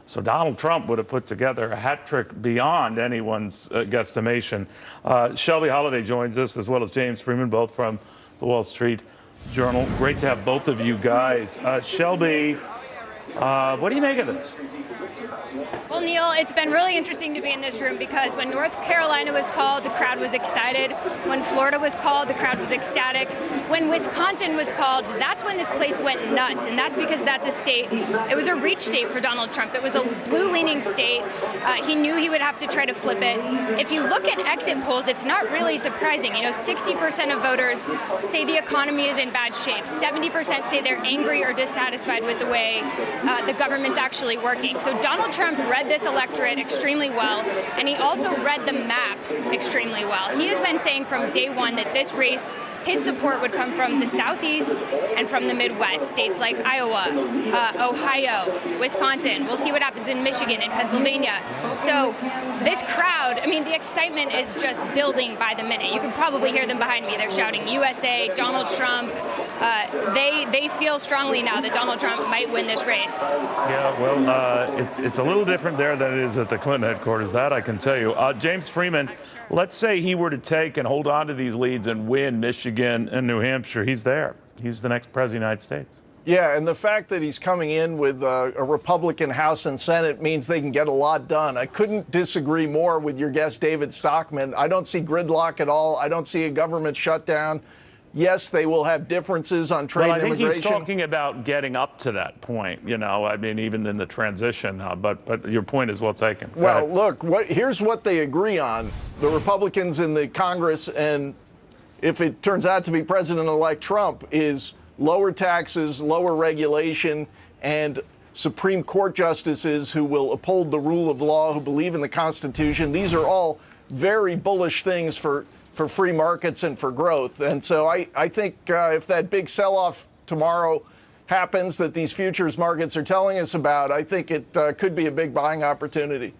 So Donald Trump would have put together a hat trick beyond anyone's guesstimation. Shelby Holliday joins us, as well as James Freeman, both from the Wall Street Journal. Great to have both of you guys. Shelby, what do you make of this? Well, Neil, it's been really interesting to be in this room because when North Carolina was called, the crowd was excited. When Florida was called, the crowd was ecstatic. When Wisconsin was called, that's when this place went nuts. And that's because that's a state, it was a reach state for Donald Trump. It was a blue-leaning state. He knew he would have to try to flip it. If you look at exit polls, it's not really surprising. 60% of voters say the economy is in bad shape. 70% say they're angry or dissatisfied with the way the government's actually working. So Donald Trump read this electorate extremely well, and he also read the map extremely well. He has been saying from day one that this race, his support would come from the Southeast and from the Midwest, states like Iowa, Ohio, Wisconsin. We'll see what happens in Michigan and Pennsylvania. So this crowd, the excitement is just building by the minute. You can probably hear them behind me. They're shouting USA, Donald Trump. They feel strongly now that Donald Trump might win this race. Yeah, well, it's a little different there than it is at the Clinton headquarters. That I can tell you. James Freeman, let's say he were to take and hold on to these leads and win Michigan and New Hampshire. He's there. He's the next president of the United States. Yeah, and the fact that he's coming in with a Republican House and Senate means they can get a lot done. I couldn't disagree more with your guest, David Stockman. I don't see gridlock at all. I don't see a government shutdown. Yes, they will have differences on trade and immigration. Well, I think he's talking about getting up to that point, even in the transition. But your point is well taken. Well, look, here's what they agree on. The Republicans in the Congress, and if it turns out to be President-elect Trump, is lower taxes, lower regulation, and Supreme Court justices who will uphold the rule of law, who believe in the Constitution. These are all very bullish things for free markets and for growth. And so I think if that big sell-off tomorrow happens that these futures markets are telling us about, I think it could be a big buying opportunity.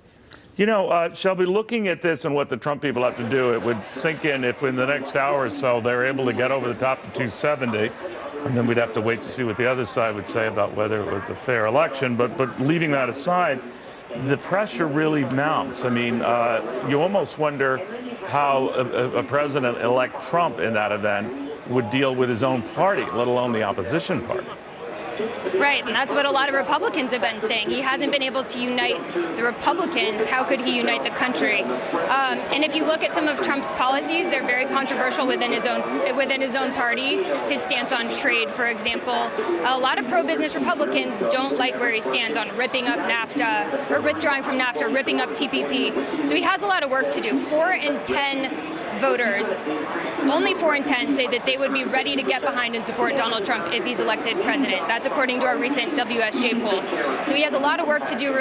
Shelby, looking at this and what the Trump people have to do, it would sink in if in the next hour or so they're able to get over the top to 270. And then we'd have to wait to see what the other side would say about whether it was a fair election. But leaving that aside, the pressure really mounts. You almost wonder how a president-elect Trump in that event would deal with his own party, let alone the opposition party. Right, and that's what a lot of Republicans have been saying. He hasn't been able to unite the Republicans. How could he unite the country? And if you look at some of Trump's policies, they're very controversial within his own party. His stance on trade, for example. A lot of pro-business Republicans don't like where he stands on ripping up NAFTA, or withdrawing from NAFTA, ripping up TPP. So he has a lot of work to do. 4 in 10 voters, only 4 in 10 say that they would be ready to get behind and support Donald Trump if he's elected president. That's according to our recent WSJ poll. So he has a lot of work to do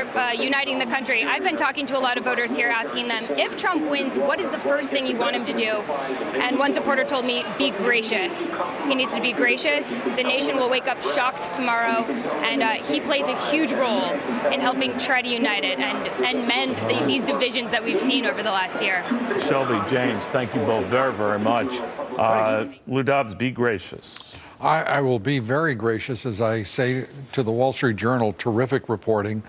uniting the country. I've been talking to a lot of voters here asking them, if Trump wins, what is the first thing you want him to do? And one supporter told me, be gracious. He needs to be gracious. The nation will wake up shocked tomorrow, and he plays a huge role in helping try to unite it and mend these divisions that we've seen over the last year. Shelby, James, thank you both very, very much. Lou Dobbs, be gracious. I will be very gracious, as I say to the Wall Street Journal, terrific reporting.